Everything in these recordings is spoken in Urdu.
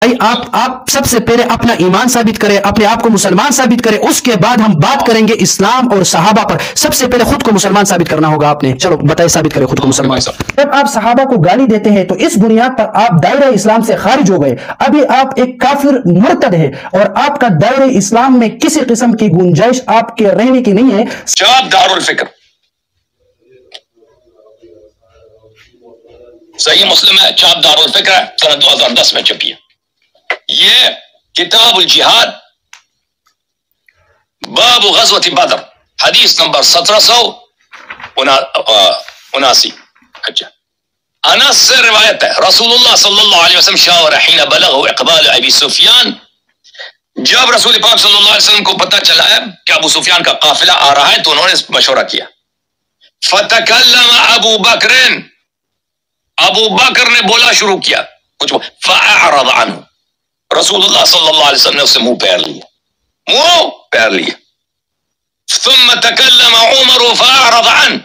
بھائی آپ سب سے پہلے اپنا ایمان ثابت کرے، اپنے آپ کو مسلمان ثابت کرے، اس کے بعد ہم بات کریں گے اسلام اور صحابہ پر۔ سب سے پہلے خود کو مسلمان ثابت کرنا ہوگا آپ نے۔ چلو بتائیں، ثابت کرے خود کو مسلمان۔ جب آپ صحابہ کو گالی دیتے ہیں تو اس بنیاد پر آپ دائرہ اسلام سے خارج ہو گئے، ابھی آپ ایک کافر مرتد ہے اور آپ کا دائرہ اسلام میں کسی قسم کی گنجائش آپ کے رہنے کی نہیں ہے۔ چاپ دار الفکر صحیح مسلم ہے، چاپ دار الفکر ہے، سنہ 2010 میں چھپی ہے۔ یہ کتاب الجہاد باب غزوۃ بدر، حدیث نمبر 1779۔ اچھا، انس سے روایت ہے، رسول اللہ صلی اللہ علیہ وسلم شاور حین بلغ اقبال ابی سفیان، جب رسول پاک صلی اللہ علیہ وسلم کو پتہ چلا ہے کہ ابو سفیان کا قافلہ آ رہا ہے تو انہوں نے مشورہ کیا۔ فتکلم ابو بکر، ابو بکر نے بولا شروع کیا کچھ، فاعرض عنہ، رسول اللہ صلی اللہ علیہ وسلم نے اس سے منہ پھیر لیا، منہ پھیر لیا۔ ثم تکلم عمر فاعرض عنہ،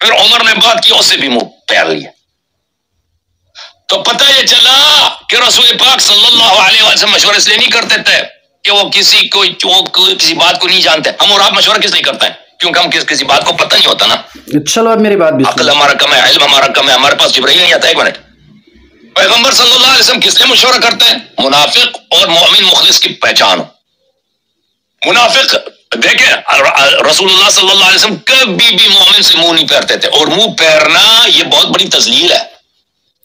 پھر عمر نے بات کی، اس سے بھی منہ پھیر لیا۔ تو پتہ یہ چلا کہ رسول پاک صلی اللہ علیہ وسلم مشورہ اس لیے نہیں کرتے تھے کہ وہ کسی بات کو نہیں جانتے۔ ہم اور آپ مشورہ کس لیے کرتے ہیں؟ کیونکہ ہم کسی بات کو پتہ نہیں ہوتا نا۔ چلو اب میری بات بھی، عقل ہمارا کم ہے، علم ہمارا کم ہے، ہمارے پاس جبرائیل نہیں آتا۔ ایک منٹ، پیغمبر صلی اللہ علیہ وسلم کس لیے مشورہ کرتے ہیں؟ منافق اور مومن مخلص کی پہچان ہو۔ منافق دیکھیں، رسول اللہ صلی اللہ علیہ وسلم کبھی بھی مومن سے منہ نہیں پھیرتے تھے، اور منہ پھیرنا یہ بہت بڑی تذلیل ہے۔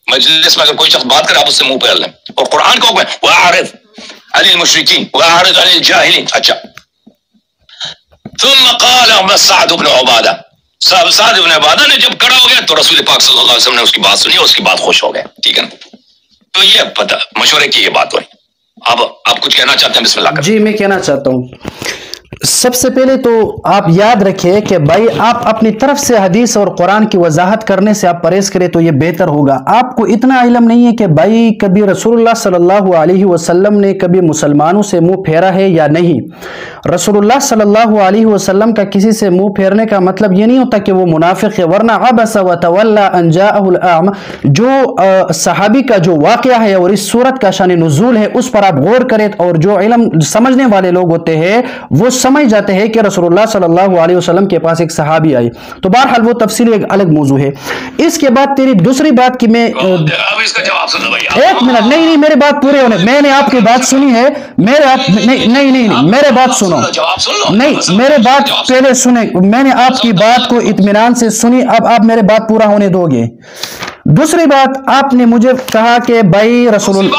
مجلس میں اگر کوئی شخص بات کرے آپ اس سے منہ پھیر لیں، اور قرآن کو وَأَعْرِضْ عَنِ الْمُشْرِكِينَ وَأَعْرِضْ عَنِ الْجَاهِلِينَ۔ اچھا، ثم قال سعد بن عبادہ، سعد بن عبادہ نے جب کھڑا ہو گیا تو رسول پاک صلی اللہ علیہ وسلم نے اس کی بات سنی اور اس کی بات خوش ہو گئے، ٹھیک ہے نا؟ تو یہ پتہ مشورے کی یہ بات ہوئی۔ اب آپ کچھ کہنا چاہتے ہیں؟ بسم اللہ کریں۔ جی میں کہنا چاہتا ہوں، سب سے پہلے تو آپ یاد رکھیں کہ بھائی آپ اپنی طرف سے حدیث اور قرآن کی وضاحت کرنے سے آپ پرہیز کریں تو یہ بہتر ہوگا۔ آپ کو اتنا علم نہیں ہے کہ بھائی کبھی رسول اللہ صلی اللہ علیہ وسلم نے کبھی مسلمانوں سے منہ پھیرا ہے یا نہیں۔ رسول اللہ صلی اللہ علیہ وسلم کا کسی سے منہ پھیرنے کا مطلب یہ نہیں ہوتا کہ وہ منافق ہے، ورنہ عبس وتولی ان جاءہ الاعمى، جو صحابی کا جو واقعہ ہے اور اس صورت کا شان نزول ہے اس پر آپ غور کریں، اور جو علم سمجھنے والے لوگ ہوتے ہیں وہ سمجھ جاتے ہیں کہ رسول اللہ صلی اللہ علیہ وسلم کے پاس ایک صحابی آئے۔ تو بہرحال وہ تفصیل ایک الگ موضوع ہے۔ اس کے بعد تیری دوسری بات کی میں ایک منٹ، نہیں میرے بات پورے ہونے، میں نے آپ کی بات سنی ہے، میرے بات سنو، نہیں میرے بات پہلے سنیں، میں نے آپ کی بات کو اطمینان سے سنی، اب آپ میرے بات پورا ہونے دو گے۔ دوسری بات، آپ نے مجھے کہا کہ بھائی رسول اللہ،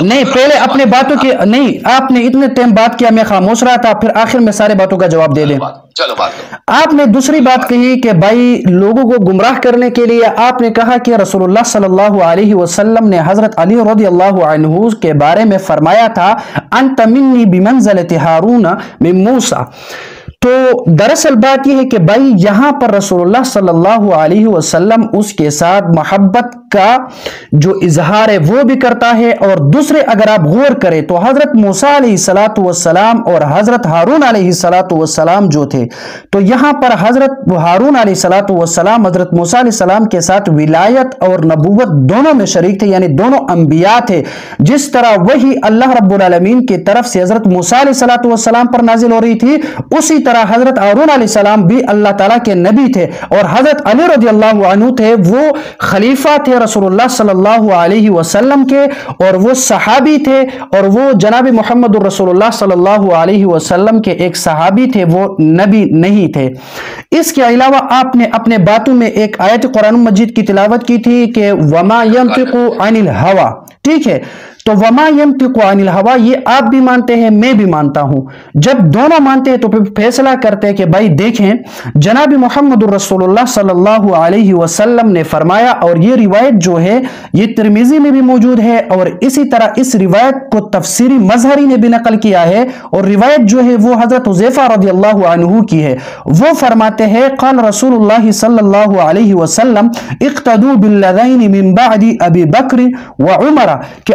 نہیں پہلے اپنے باتوں کی، نہیں آپ نے اتنے ٹائم بات کیا، میں خاموش رہا تھا، پھر آخر میں سارے باتوں کا جواب دے دیں۔ آپ نے دوسری بات کہی کہ بھائی لوگوں کو گمراہ کرنے کے لیے آپ نے کہا کہ رسول اللہ صلی اللہ علیہ وسلم نے حضرت علی رضی اللہ عنہ کے بارے میں فرمایا تھا انت منی بمنزلۃ ہارون من موسیٰ۔ تو دراصل بات یہ ہے کہ بھائی یہاں پر رسول اللہ صلی اللہ علیہ وسلم اس کے ساتھ محبت کا جو اظہار ہے وہ بھی کرتا ہے، اور دوسرے اگر آپ غور کریں تو حضرت موسیٰ علیہ الصلوۃ والسلام اور حضرت ہارون علیہ الصلوۃ والسلام جو تھے، تو یہاں پر حضرت ہارون علیہ الصلوۃ والسلام حضرت موسیٰ علیہ السلام کے ساتھ ولایت اور نبوت دونوں میں شریک تھے، یعنی دونوں انبیاء تھے۔ جس طرح وہی اللہ رب العالمین کی طرف سے حضرت موسیٰ علیہ الصلوۃ والسلام پر نازل ہو رہی تھی، اسی طرح حضرت ہارون علیہ السلام بھی اللہ تعالیٰ کے نبی تھے، اور حضرت علی رضی اللہ عنہ تھے وہ خلیفہ تھے رسول اللہ صلی اللہ علیہ وسلم کے، اور وہ صحابی تھے، اور وہ جناب محمد رسول اللہ صلی اللہ علیہ وسلم کے ایک صحابی تھے، وہ نبی نہیں تھے۔ اس کے علاوہ آپ نے اپنے باتوں میں ایک آیت قرآن مجید کی تلاوت کی تھی کہ وما ينطق عن الهوى، ٹھیک ہے؟ تو وما ينطق عن الهوى یہ آپ بھی مانتے ہیں، میں بھی مانتا ہوں۔ جب دونوں مانتے ہیں تو پھر فیصلہ کرتے ہیں کہ بھائی دیکھیں جناب محمد رسول اللہ صلی اللہ علیہ وسلم نے فرمایا، اور یہ روایت جو ہے یہ ترمذی میں بھی موجود ہے، اور اسی طرح اس روایت کو تفسیری مظہری نے بھی نقل کیا ہے، اور روایت جو ہے وہ حضرت حذیفہ رضی اللہ عنہ کی ہے۔ وہ فرماتے ہیں قال رسول اللہ صلی اللہ علیہ وسلم اقتدوا بالذین من بعد ابی بکر و عمر، کہ